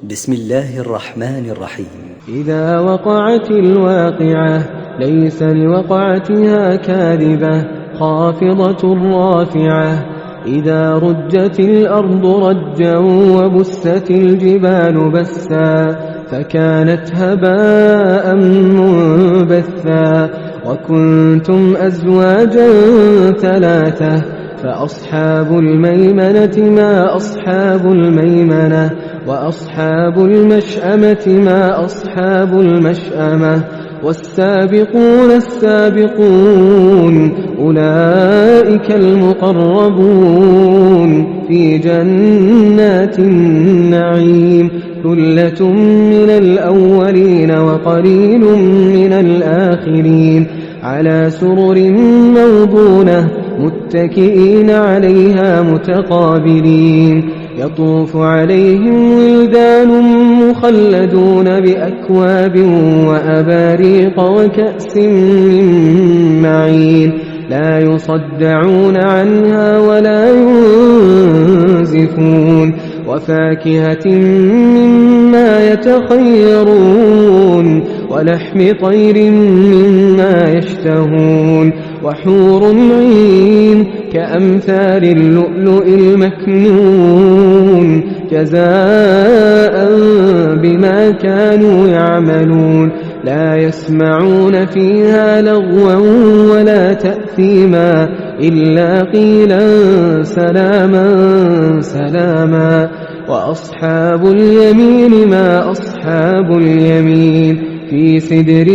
بسم الله الرحمن الرحيم. إذا وقعت الواقعة ليس لوقعتها كاذبة خافضة رافعة. إذا رجت الأرض رجا وبست الجبال بسا فكانت هباء منبثا. وكنتم أزواجا ثلاثة فأصحاب الميمنة ما أصحاب الميمنة وأصحاب المشأمة ما أصحاب المشأمة. والسابقون السابقون أولئك المقربون في جنات النعيم. ثلة من الأولين وقليل من الآخرين. على سرر موضونة متكئين عليها متقابلين. يطوف عليهم ولدان مخلدون بأكواب وأباريق وكأس من معين. لا يصدعون عنها ولا ينزفون. وفاكهة مما يتخيرون ولحم طير مما يشتهون. وحور عين كأمثال اللؤلؤ المكنون جزاء بما كانوا يعملون. لا يسمعون فيها لغوا ولا تأثيما إلا قيلا سلاما سلاما. وأصحاب اليمين ما أصحاب اليمين. في سدر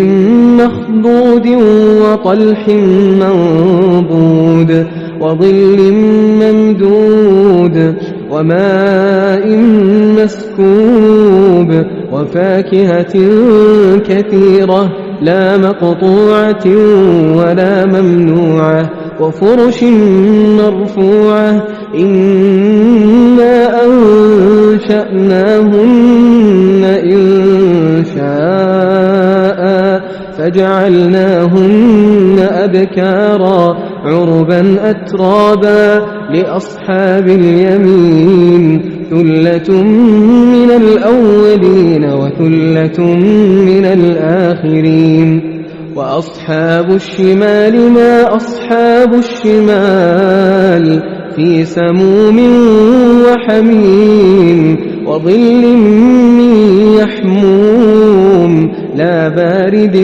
مخضود وطلح منضود وظل ممدود وماء مسكوب. وفاكهة كثيرة لا مقطوعة ولا ممنوعة. وفرش مرفوعة. إنا أنشأناهن إنشاء فجعلناهن أبكارا عربا أترابا لأصحاب اليمين. ثلة من الأولين وثلة من الآخرين. وأصحاب الشمال ما أصحاب الشمال. في سموم وحميم وظل من يحموم لا بارد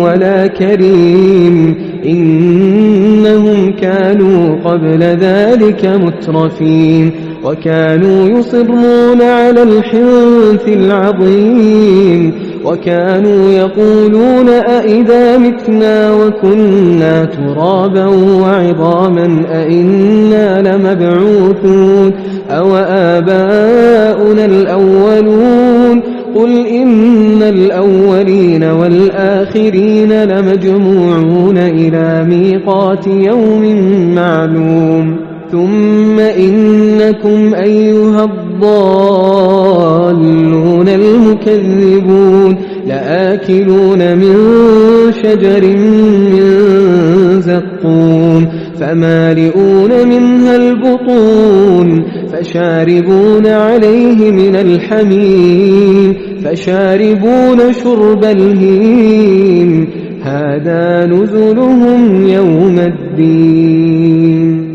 ولا كريم. إنهم كانوا قبل ذلك مترفين وكانوا يصرون على الحنث العظيم. وكانوا يقولون أئذا متنا وكنا ترابا وعظاما أئنا لمبعوثون أو آباؤنا الأولون. قل إن الأولين والآخرين لمجموعون إلى ميقات يوم معلوم. ثم إنكم أيها الضالون المكذبون لآكلون من شجر من زقوم فمالئون منها البطون فشاربون عليه من الحميم فشاربون شرب الهيم. هذا نزلهم يوم الدين.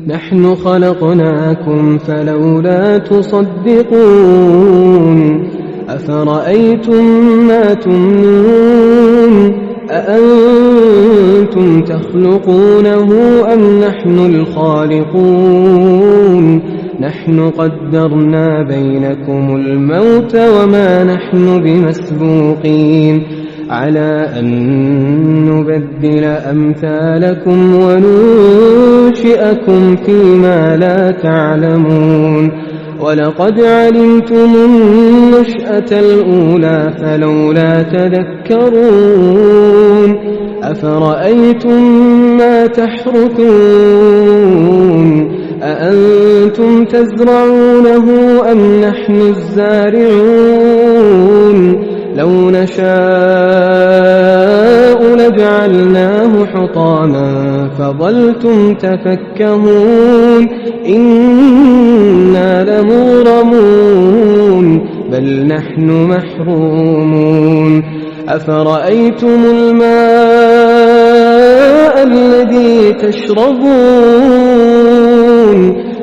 نحن خلقناكم فلولا تصدقون. أفرأيتم ما تمنون أأنتم تخلقونه أم نحن الخالقون. نحن قدرنا بينكم الموت وما نحن بمسبوقين على أن نبدل أمثالكم وننشئكم فيما لا تعلمون. ولقد علمتم النشأة الأولى فلولا تذكرون. أفرأيتم ما تحرثون أأنتم تزرعونه أم نحن الزارعون. لو نشاء لجعلناه حطاما فظلتم تفكهون. إنا لمغرمون بل نحن محرومون أفرأيتم الماء الذي تشربون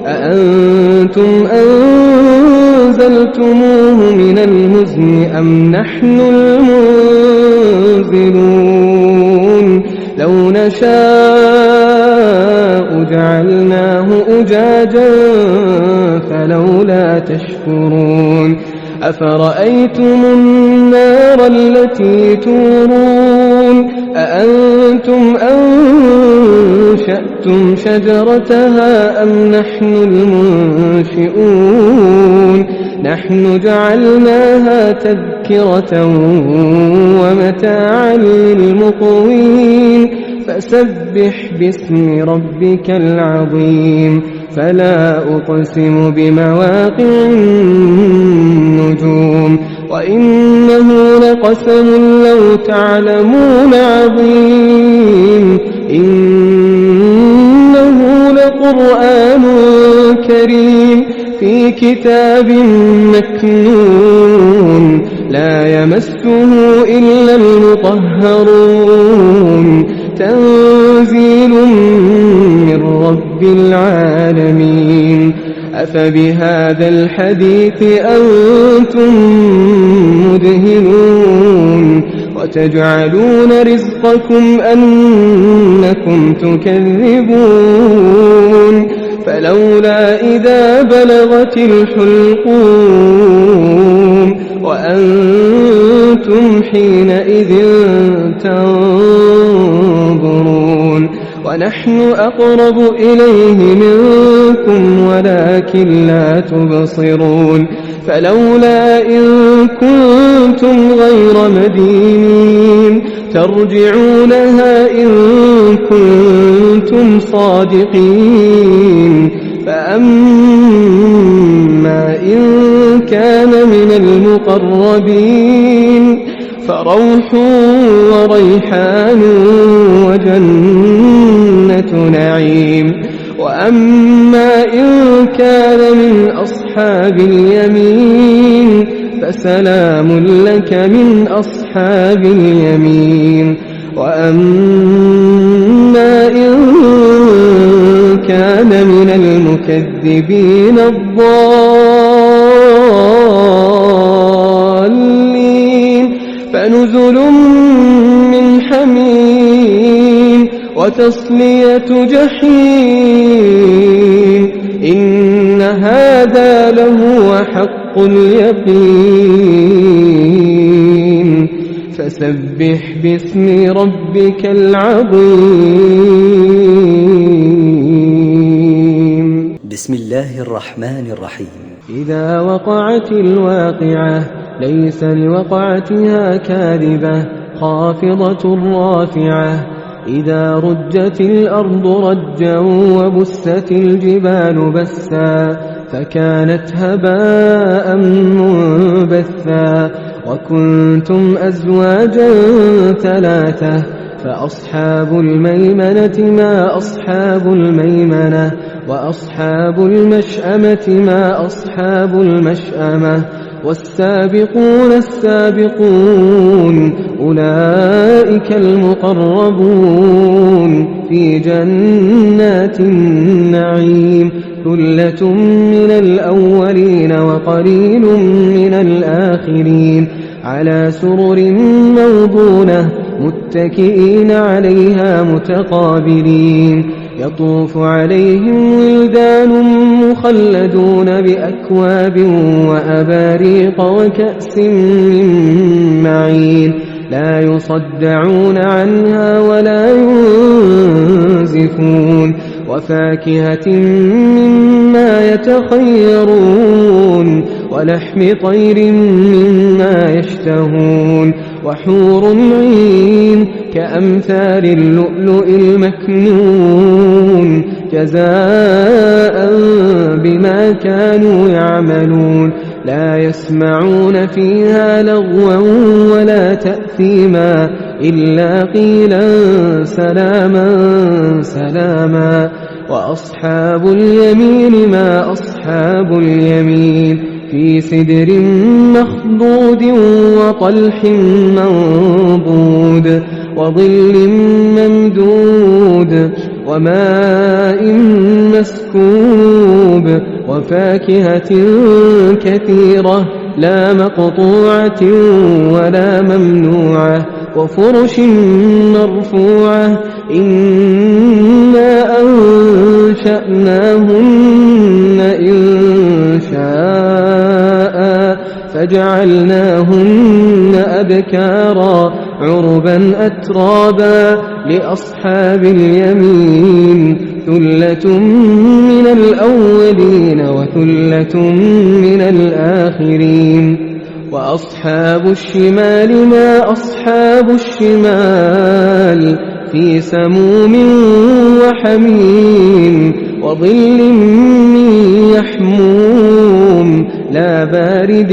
أأنتم أنزلتموه من المزن أم نحن المنزلون لو نشاء جعلناه أجاجا فلولا تشكرون أفرأيتم النار التي تورون أأنتم أنشأتم شجرتها أم نحن المنشئون نحن جعلناها تذكرة ومتاعا للمقوين فسبح باسم ربك العظيم فلا أقسم بمواقع النجوم وإنه لقسم لو تعلمون عظيم إنه لقرآن كريم في كتاب مكنون لا يمسه إلا المطهرون تنزيل من رب العالمين أفبهذا الحديث أنتم مدهنون وتجعلون رزقكم أنكم تكذبون فلولا إذا بلغت الحلقوم وأنتم حينئذ تنظرون ونحن أقرب إليه منكم ولكن لا تبصرون فلولا إن كنتم غير مدينين ترجعونها إن كنتم صادقين فأما إن كان من المقربين فروح وريحان وجنة نعيم وأما إن كان من أصحاب اليمين فسلام لك من أصحاب اليمين وأما إن كان من المكذبين الضالين فنزل من حميم وتصلية جحيم إن هذا لهو حق اليقين فسبح باسم ربك العظيم بسم الله الرحمن الرحيم إذا وقعت الواقعة ليس لوقعتها كاذبة خافضة رافعة إذا رجت الأرض رجا وبست الجبال بسا فكانت هباء منبثا وكنتم أزواجا ثلاثة فأصحاب الميمنة ما أصحاب الميمنة وأصحاب المشأمة ما أصحاب المشأمة والسابقون السابقون أولئك المقربون في جنات النعيم ثلة من الأولين وقليل من الآخرين على سرر موضونة متكئين عليها متقابلين يطوف عليهم ولدان مخلدون بأكواب وأباريق وكأس من معين لا يصدعون عنها ولا ينزفون وفاكهة مما يتخيرون ولحم طير مما يشتهون وحور عين كأمثال اللؤلؤ المكنون جزاء بما كانوا يعملون لا يسمعون فيها لغوا ولا تأثيما إلا قيلا سلاما سلاما وأصحاب اليمين ما أصحاب اليمين في سدر مخضود وطلح منضود وظل ممدود وماء مسكوب وفاكهة كثيرة لا مقطوعة ولا ممنوعة وفرش مرفوعة إنا أنشأناهن إنشاء فجعلناهن أبكارا عربا أترابا لأصحاب اليمين ثلة من الأولين وثلة من الآخرين وأصحاب الشمال ما أصحاب الشمال في سموم وحميم وظل من يحموم لا بارد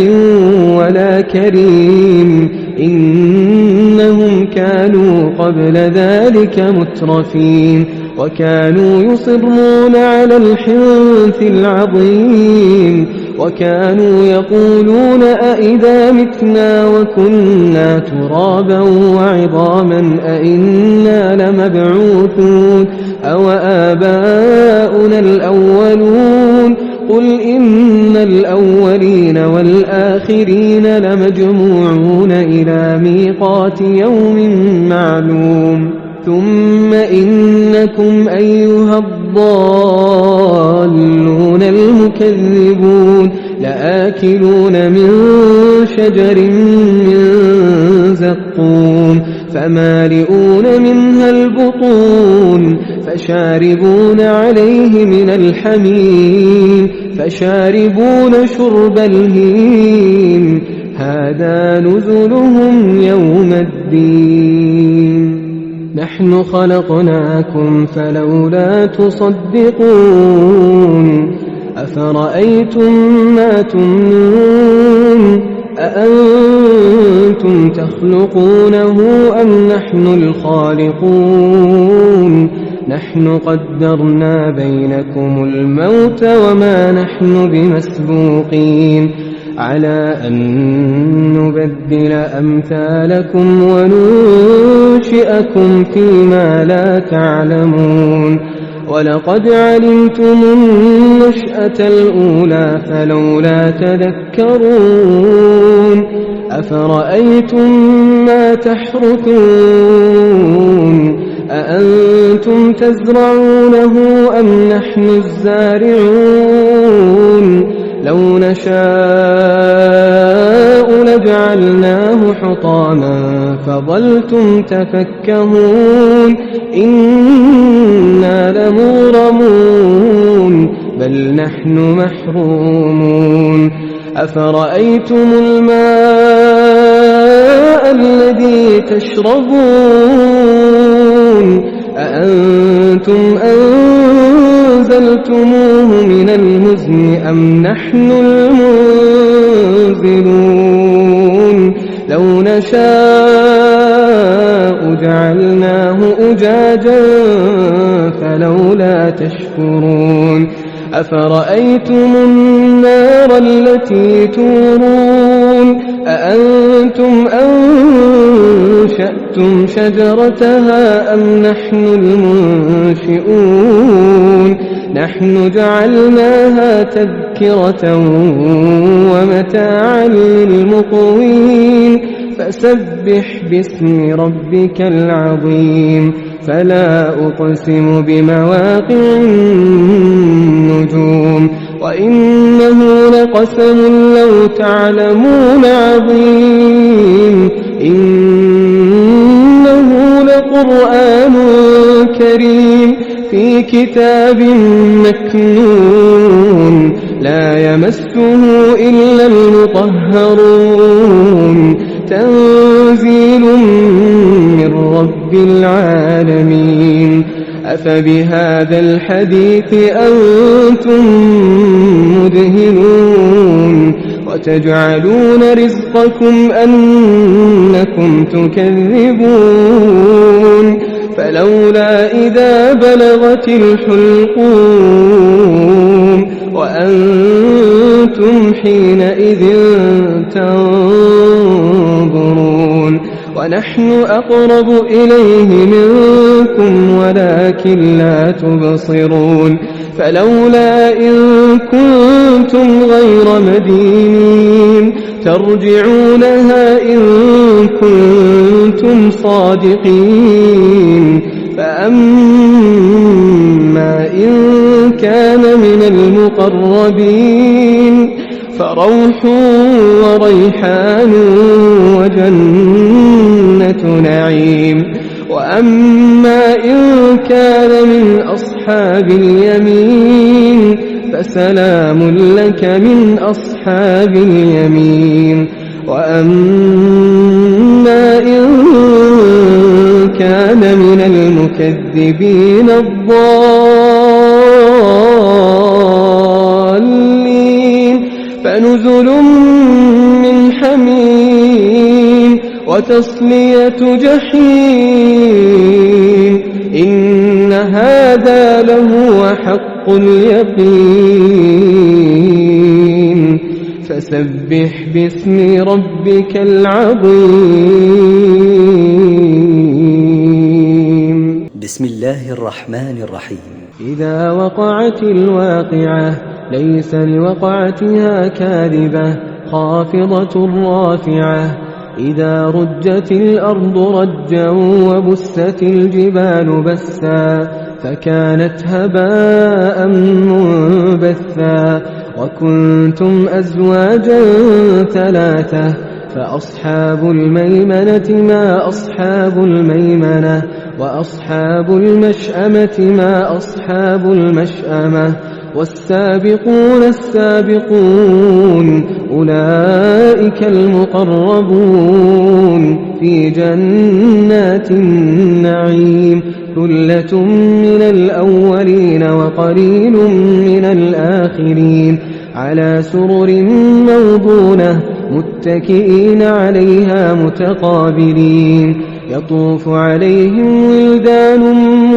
ولا كريم إنهم كانوا قبل ذلك مترفين وكانوا يصرون على الحنث العظيم وكانوا يقولون أئذا متنا وكنا ترابا وعظاما أئنا لمبعوثون أو آباؤنا الأولون قل إن الأولين والآخرين لمجموعون إلى ميقات يوم معلوم ثم إنكم أيها الضالون المكذبون لآكلون من شجر من زقوم فمالئون منها البطون فشاربون عليه من الحميم فشاربون شرب الهيم هذا نزلهم يوم الدين نحن خلقناكم فلولا تصدقون أفرأيتم ما تمنون أأنتم تخلقونه أم نحن الخالقون نحن قدرنا بينكم الموت وما نحن بمسبوقين على أن نبدل أمثالكم وننشئكم فيما لا تعلمون ولقد علمتم النشأة الأولى فلولا تذكرون أفرأيتم ما تحرثون أأنتم تزرعونه أم نحن الزارعون لو نشاء لجعلناه حطاما فظلتم تفكهون إنا لمغرمون بل نحن محرومون أفرأيتم الماء الذي تشربون أأنتم أنزلتموه من المزن أم نحن المنزلون لو نشاء جعلناه أجاجا فلولا تشكرون أفرأيتم النار التي تورون أأنتم أنشأتم شجرتها أم نحن المنشئون نحن جعلناها تذكرة ومتاعا للمقوين فسبح باسم ربك العظيم فلا أقسم بمواقع النجوم وإنه لقسم لو تعلمون عظيم إنه لقرآن كريم في كتاب مكنون لا يمسه إلا المطهرون تنزيل من رب العالمين أفبهذا الحديث أنتم مدهنون وتجعلون رزقكم أنكم تكذبون فلولا إذا بلغت الحلقوم وأنتم حينئذ تنظرون ونحن أقرب إليه منكم ولكن لا تبصرون فلولا إن كنتم غير مدينين ترجعونها إن كنتم صادقين فأما إن كان من المقربين فروح وريحان وجنة نعيم وأما إن كان من أصحاب اليمين فسلام لك من أصحاب اليمين وأما إن كان من المكذبين الضالين فنزل من حميم وتصلية جحيم إن هذا لهو حق اليقين فسبح باسم ربك العظيم بسم الله الرحمن الرحيم إذا وقعت الواقعة ليس لوقعتها كاذبة خافضة رافعة إذا رجت الأرض رجا وبست الجبال بسا فكانت هباء منبثا وكنتم أزواجا ثلاثة فأصحاب الميمنة ما أصحاب الميمنة وأصحاب المشأمة ما أصحاب المشأمة والسابقون السابقون أولئك المقربون في جنات النعيم ثلة من الأولين وقليل من الآخرين على سرر موضونة متكئين عليها متقابلين يطوف عليهم ولدان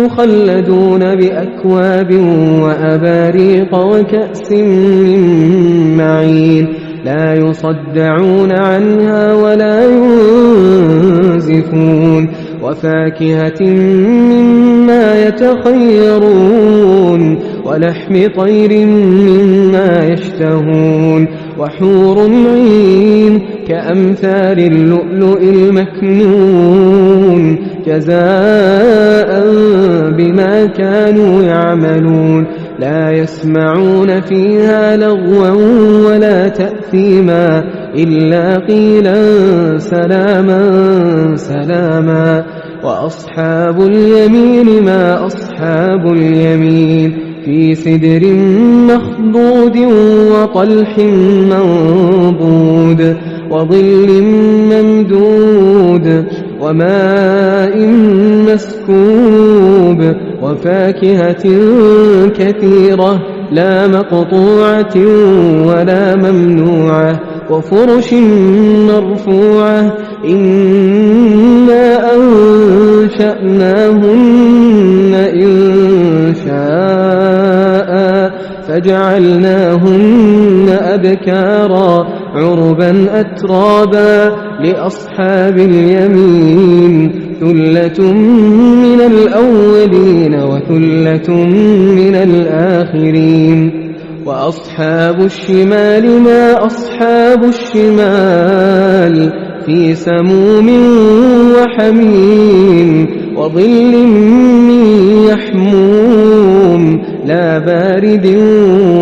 مخلدون بأكواب وأباريق وكأس من معين لا يصدعون عنها ولا ينزفون وفاكهة مما يتخيرون ولحم طير مما يشتهون وحور عين كأمثال اللؤلؤ المكنون جزاء بما كانوا يعملون لا يسمعون فيها لغوا ولا تأثيما إلا قيلا سلاما سلاما وأصحاب اليمين ما أصحاب اليمين في سدر مخضود وطلح منضود وظل ممدود وماء مسكوب وفاكهة كثيرة لا مقطوعة ولا ممنوعة وفرش مرفوعة إنا أنشأناهن إنشاء فجعلناهن أبكارا عربا أترابا لأصحاب اليمين ثلة من الأولين وثلة من الآخرين وأصحاب الشمال ما أصحاب الشمال في سموم وحميم وظل من يحموم لا بارد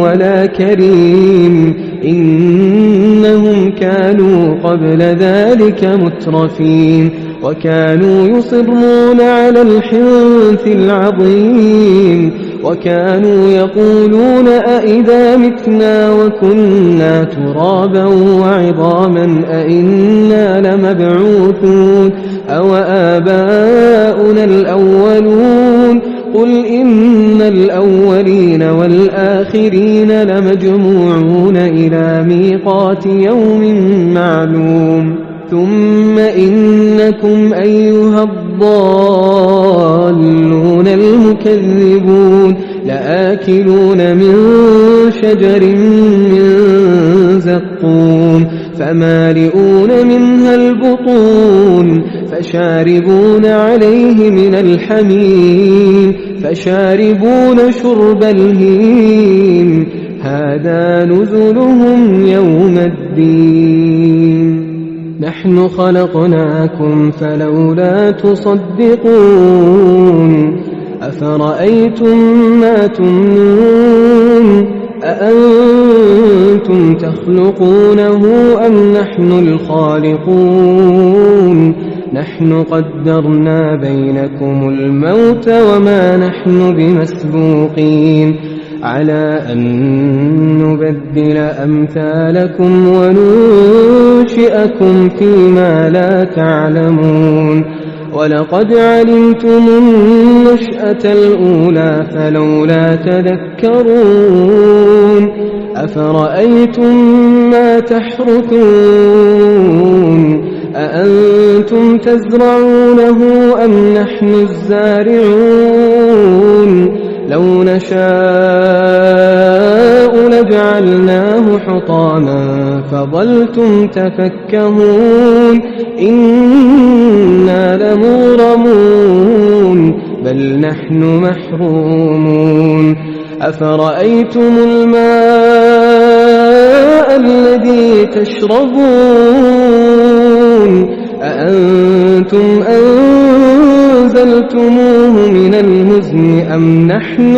ولا كريم إنهم كانوا قبل ذلك مترفين وكانوا يصرون على الحنث العظيم وكانوا يقولون أئذا متنا وكنا ترابا وعظاما أئنا لمبعوثون أو آباؤنا الأولون قل إن الأولين والآخرين لمجموعون إلى ميقات يوم معلوم ثم إنكم أيها الضالون المكذبون لآكلون من شجر من زقوم فمالئون منها البطون فشاربون عليه من الحميم فشاربون شرب الهيم هذا نزلهم يوم الدين نحن خلقناكم فلولا تصدقون أفرأيتم ما تمنون أأنتم تخلقونه أم نحن الخالقون نحن قدرنا بينكم الموت وما نحن بمسبوقين على أن نبدل أمثالكم وننشئكم فيما لا تعلمون ولقد علمتم النشأة الأولى فلولا تذكرون أفرأيتم ما تحرثون أأنتم تزرعونه أم نحن الزارعون لو نشاء لجعلناه حطاما فظلتم تفكهون إنا لمغرمون بل نحن محرومون أفرأيتم الماء الذي تشربون أأنتم أنزلتموه من المزن أم نحن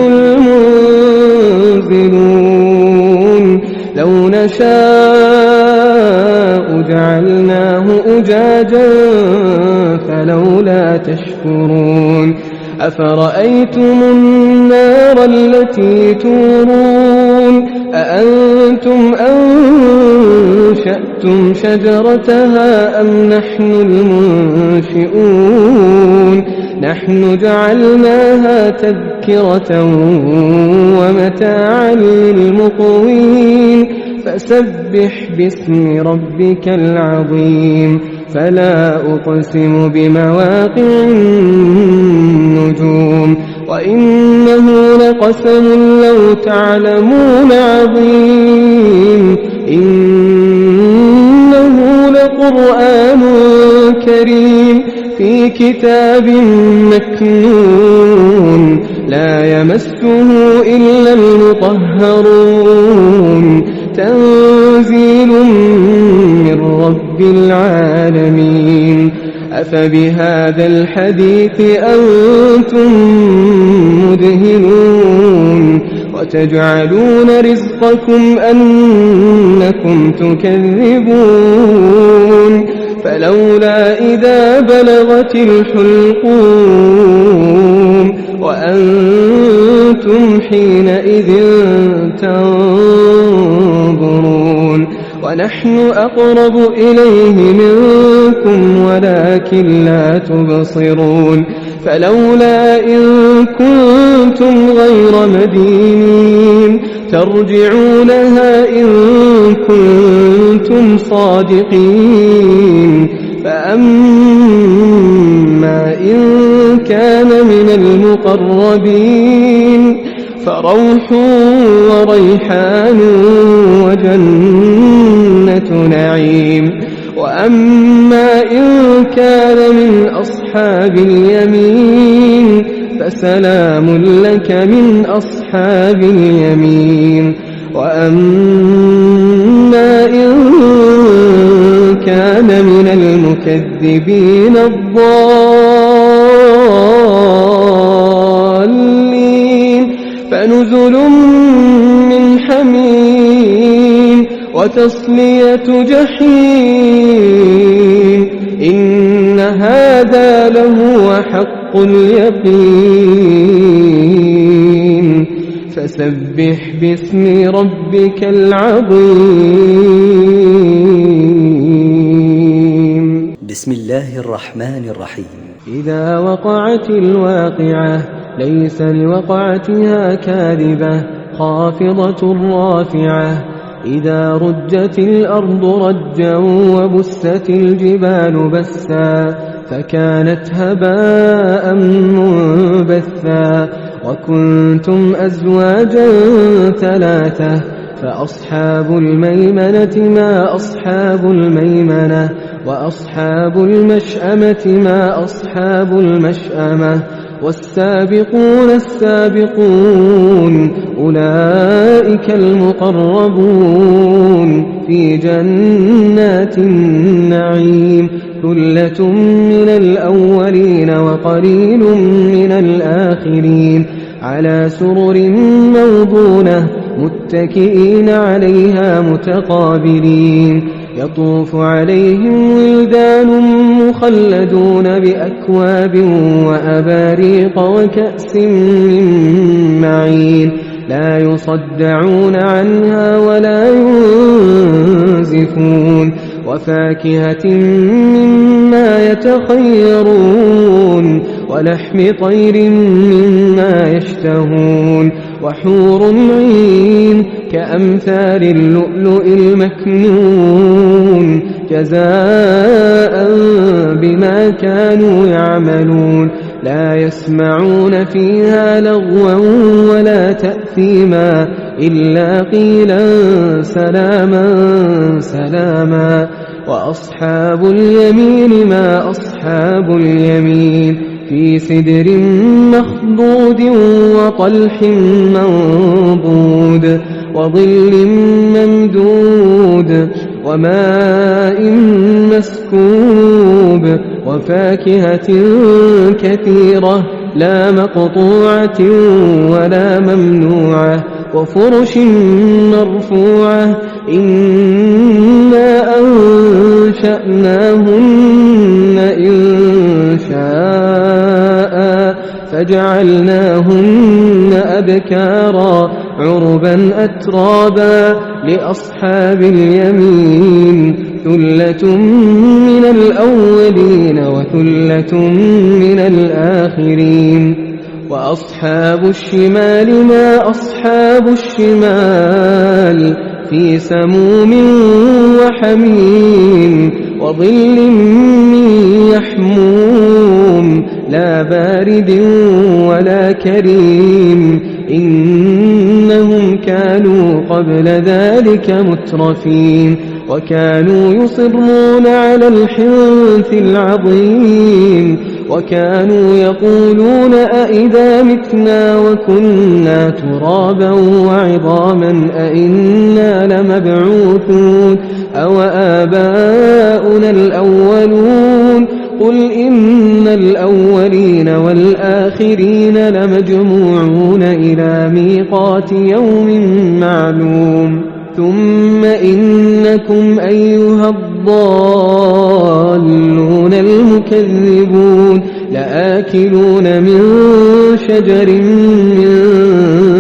المنزلون لو نشاء جعلناه أجاجا فلولا تشكرون أفرأيتم النار التي تورون أأنتم أنشأتم شجرتها أم نحن المنشئون نحن جعلناها تذكرة ومتاعا للمقوين فسبح باسم ربك العظيم فلا أقسم بمواقع النجوم وإنه لقسم لو تعلمون عظيم إنه لقرآن كريم في كتاب مكنون لا يمسه إلا المطهرون تنزيل من رب العالمين أفبهذا الحديث أنتم مدهنون وتجعلون رزقكم أنكم تكذبون فلولا إذا بلغت الحلقوم وأنتم حينئذ تنظرون ونحن أقرب إليه منكم ولكن لا تبصرون فلولا إن كنتم غير مدينين ترجعونها إن كنتم صادقين فأما إن كان من المقربين فروح وريحان وجنة نعيم وأما إن كان من أصحاب اليمين فسلام لك من أصحاب اليمين وأما إن كان من المكذبين الضالين فنزل من حميم وتصلية جحيم إن هذا لهو حق اليقين فسبح باسم ربك العظيم بسم الله الرحمن الرحيم إذا وقعت الواقعة ليس لوقعتها كاذبة خافضة رافعة إذا رجت الأرض رجا وبست الجبال بسا فكانت هباء منبثا وكنتم أزواجا ثلاثة فأصحاب الميمنة ما أصحاب الميمنة وأصحاب المشأمة ما أصحاب المشأمة والسابقون السابقون أولئك المقربون في جنات النعيم ثلة من الأولين وقليل من الآخرين على سرر موضونة متكئين عليها متقابلين يطوف عليهم ولدان مخلدون بأكواب وأباريق وكأس من معين لا يصدعون عنها ولا ينزفون وفاكهة مما يتخيرون ولحم طير مما يشتهون وحور عين كأمثال اللؤلؤ المكنون جزاء بما كانوا يعملون لا يسمعون فيها لغوا ولا تأثيما إلا قيلا سلاما سلاما وأصحاب اليمين ما أصحاب اليمين في سدر مخضود وطلح منضود وظل ممدود وماء مسكوب وفاكهة كثيرة لا مقطوعة ولا ممنوعة وفرش مرفوعة إنا أنشأناهن إنشاء فجعلناهن أبكارا عربا أترابا لأصحاب اليمين ثلة من الأولين وثلة من الآخرين وأصحاب الشمال ما أصحاب الشمال في سموم وحميم وظل من يحموم لا بارد ولا كريم إنهم كانوا قبل ذلك مترفين وكانوا يصرون على الحنث العظيم وكانوا يقولون أئذا متنا وكنا ترابا وعظاما أئنا لمبعوثون أو آباؤنا الأولون قل إن الأولين والآخرين لمجموعون إلى ميقات يوم معلوم ثم إنكم أيها الضالون المكذبون لآكلون من شجر من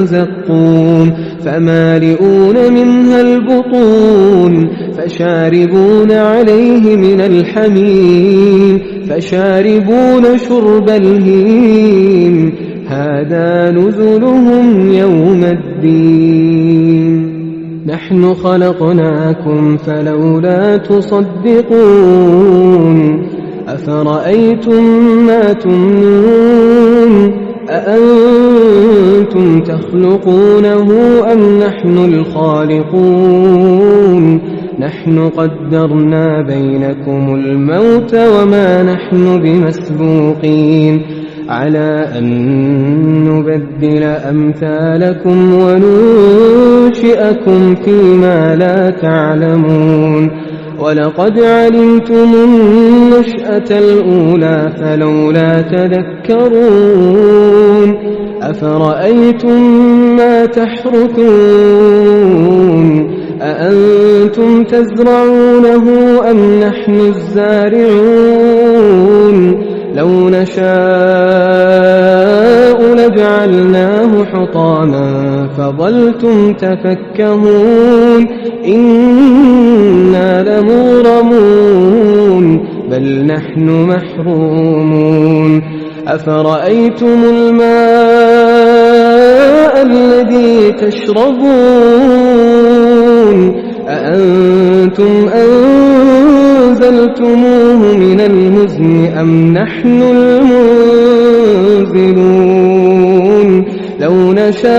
زقوم فمالئون منها البطون فشاربون عليه من الحميم فشاربون شرب الهيم هذا نزلهم يوم الدين نحن خلقناكم فلولا تصدقون أفرأيتم ما تمنون أأنتم تخلقونه أم نحن الخالقون نحن قدرنا بينكم الموت وما نحن بمسبوقين على أن نبدل أمثالكم وننشئكم فيما لا تعلمون ولقد علمتم النشأة الأولى فلولا تذكرون أفرأيتم ما تحرثون أأنتم تزرعونه أم نحن الزارعون لو نشاء لجعلناه حطاما فظلتم تفكهون إنا لمغرمون بل نحن محرومون أفرأيتم الماء الذي تشربون أأنتم أنزلتموه من المزن أم نحن المنزلون لو نشاء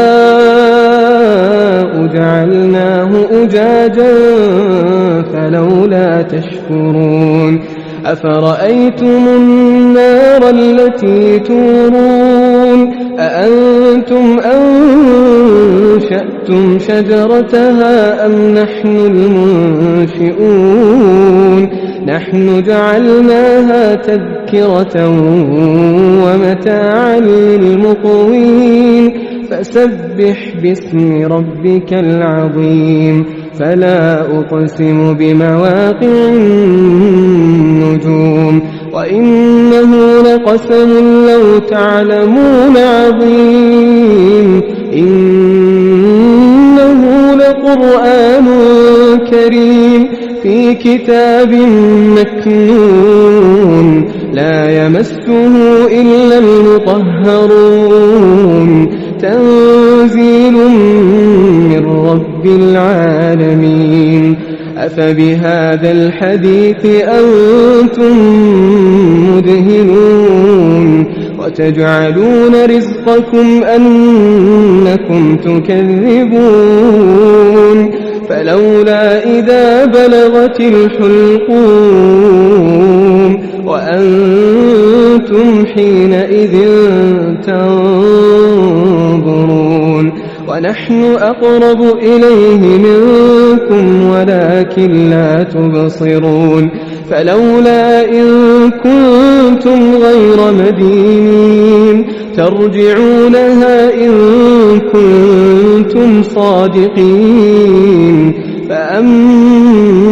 جعلناه أجاجا فلولا تشكرون أفرأيتم النار التي تورون أأنتم أنشأتم شجرتها أم نحن المنشئون نحن جعلناها تذكرة ومتاعا للمقوين فسبح باسم ربك العظيم فلا أقسم بمواقع النجوم وإنه لقسم لو تعلمون عظيم إنه لقرآن كريم في كتاب مكنون لا يمسه إلا المطهرون تنزيل من رب العالمين أفبهذا الحديث أنتم مدهنون وتجعلون رزقكم أنكم تكذبون فلولا إذا بلغت الحلقوم وأنتم حينئذ تنظرون ونحن أقرب إليه منكم ولكن لا تبصرون فلولا إن كنتم غير مدينين ترجعونها إن كنتم صادقين فأما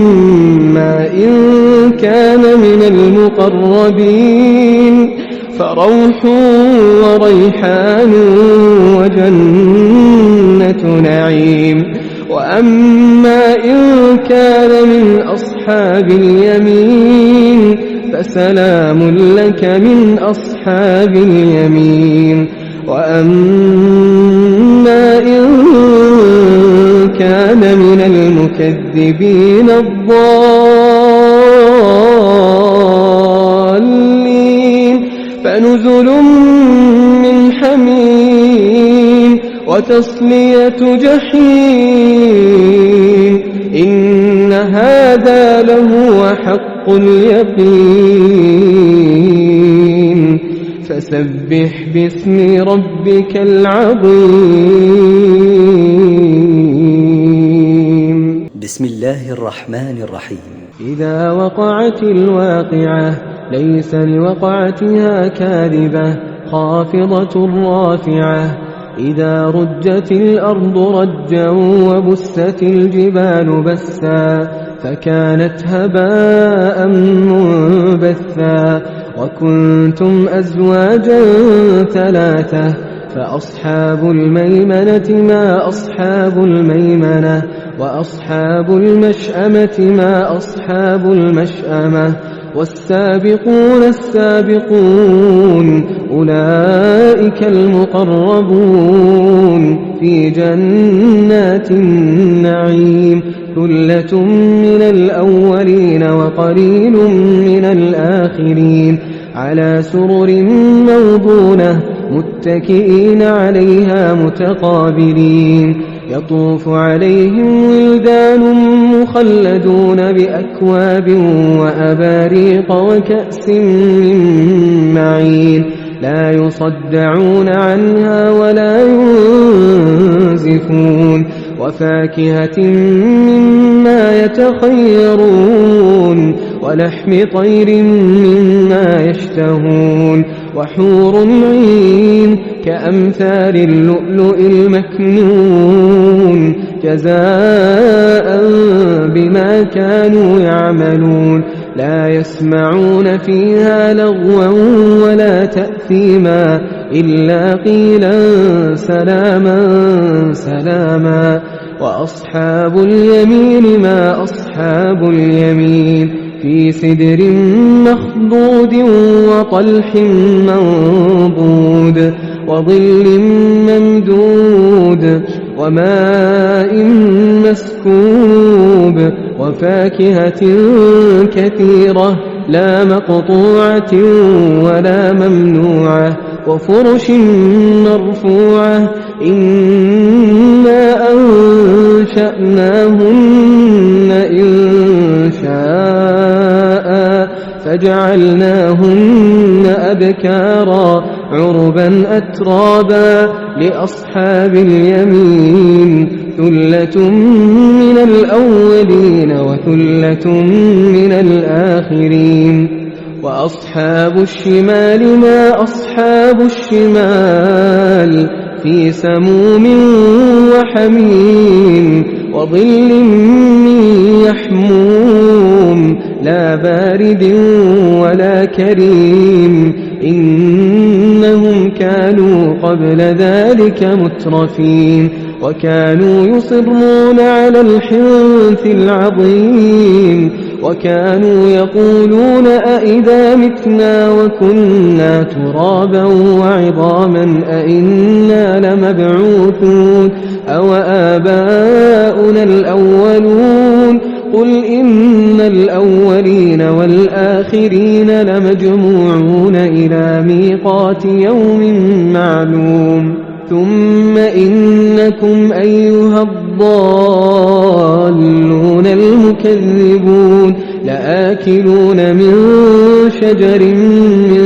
إن كان من المقربين فروح وريحان وجنة نعيم وأما إن كان من أصحاب اليمين فسلام لك من أصحاب اليمين وأما إن كان من المكذبين الضالين فنزل من حميم وتصلية جحيم إن هذا لهو حق اليقين فسبح باسم ربك العظيم بسم الله الرحمن الرحيم إذا وقعت الواقعة ليس لوقعتها كاذبة خافضة رافعة إذا رجت الأرض رجا وبست الجبال بسا فكانت هباء منبثا وكنتم أزواجا ثلاثة فأصحاب الميمنة ما أصحاب الميمنة وأصحاب المشأمة ما أصحاب المشأمة والسابقون السابقون أولئك المقربون في جنات النعيم ثلة من الأولين وقليل من الآخرين على سرر موضونة متكئين عليها متقابلين يطوف عليهم ولدان مخلدون بأكواب وأباريق وكأس من معين لا يصدعون عنها ولا ينزفون وفاكهة مما يتخيرون ولحم طير مما يشتهون وحور عين كأمثال اللؤلؤ المكنون جزاء بما كانوا يعملون لا يسمعون فيها لغوا ولا تأثيما إلا قيلا سلاما سلاما وأصحاب اليمين ما أصحاب اليمين في سدر مخضود وطلح منضود وظل ممدود وماء مسكوب وفاكهة كثيرة لا مقطوعة ولا ممنوعة وفرش مرفوعة إنا أنشأناهن إنشاء فجعلناهن أبكارا عربا أترابا لأصحاب اليمين ثلة من الأولين وثلة من الآخرين وأصحاب الشمال ما أصحاب الشمال في سموم وحميم وظل من يحموم لا بارد ولا كريم إنهم كانوا قبل ذلك مترفين وكانوا يصرون على الحنث العظيم وكانوا يقولون أئذا متنا وكنا ترابا وعظاما أئنا لمبعوثون أو آباؤنا الأولون قل إن الأولين والآخرين لمجموعون إلى ميقات يوم معلوم ثم إنكم أيها الضالون المكذبون لآكلون من شجر من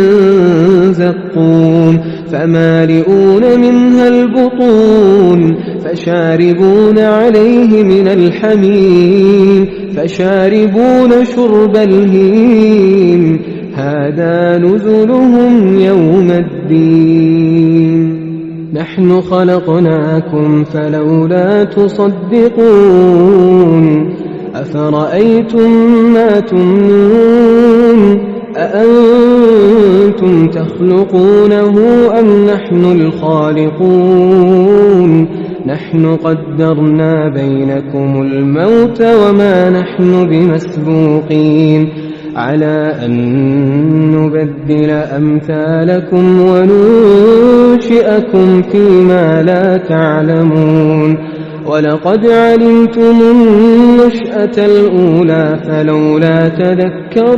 زقوم فمالئون منها البطون فشاربون عليه من الحميم فشاربون شرب الهيم هذا نزلهم يوم الدين نحن خلقناكم فلولا تصدقون أفرأيتم ما تمنون أأنتم تخلقونه أم نحن الخالقون نحن قدرنا بينكم الموت وما نحن بمسبوقين على أن نبدل أمثالكم وننشئكم فيما لا تعلمون ولقد علمتم النشأة الأولى فلولا تذكرون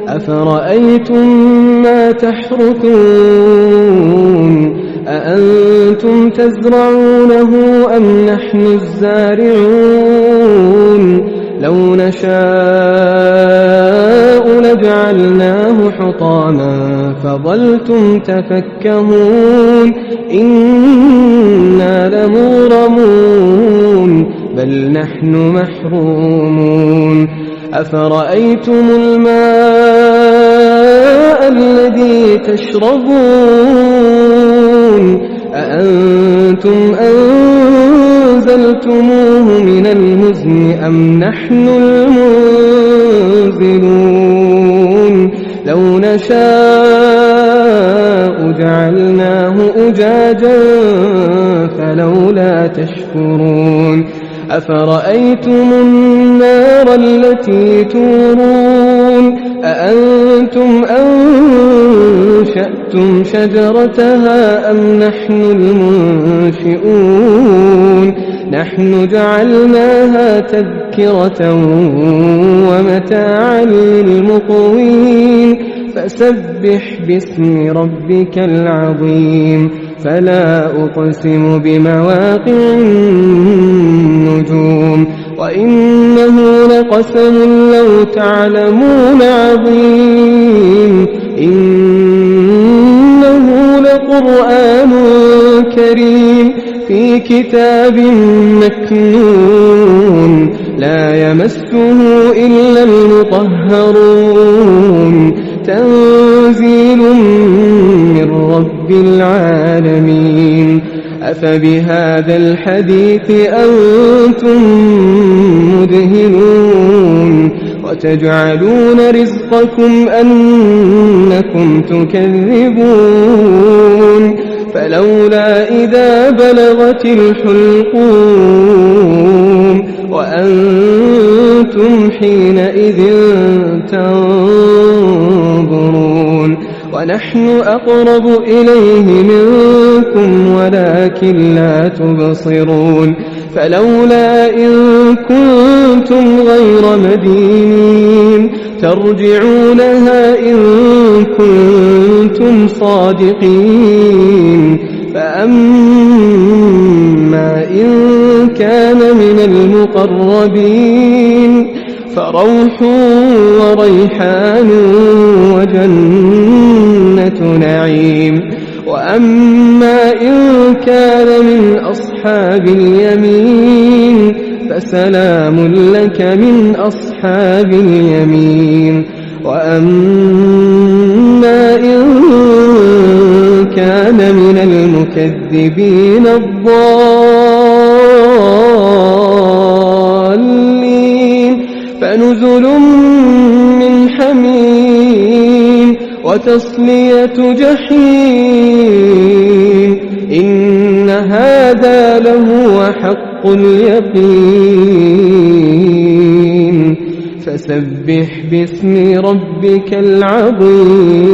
أفرأيتم ما تحرثون أأنتم تزرعونه أم نحن الزارعون لو نشاء لجعلناه حطاما فظلتم تفكهون إنا لمغرمون بل نحن محرومون أفرأيتم الماء الذي تشربون أأنتم أنزلتموه من المزن أم نحن المنزلون لو نشاء جعلناه أجاجا فلولا تشكرون أفرأيتم النار التي تورون أأنتم أنشأتم شجرتها أم نحن المنشئون نحن جعلناها تذكرة ومتاعا للمقوين فسبح باسم ربك العظيم فلا أقسم بمواقع النجوم وإنه لقسم لو تعلمون عظيم إنه لقرآن كريم في كتاب مكنون لا يمسه إلا المطهرون تنزيل من رب العالمين أفبهذا الحديث أنتم مدهنون وتجعلون رزقكم أنكم تكذبون فلولا إذا بلغت الحلقوم وأنتم حينئذ تنظرون ونحن أقرب إليه منكم ولكن لا تبصرون فلولا إن كنتم غير مدينين ترجعونها إن كنتم صادقين فأما إن كان من المقربين فروح وريحان وجنة نعيم وأما إن كان من أصحاب اليمين فسلام لك من أصحاب اليمين وأما إن كان من المكذبين الضالين فنزل من حميم وتصلية جحيم إن هذا لهو حق اليقين فسبح باسم ربك العظيم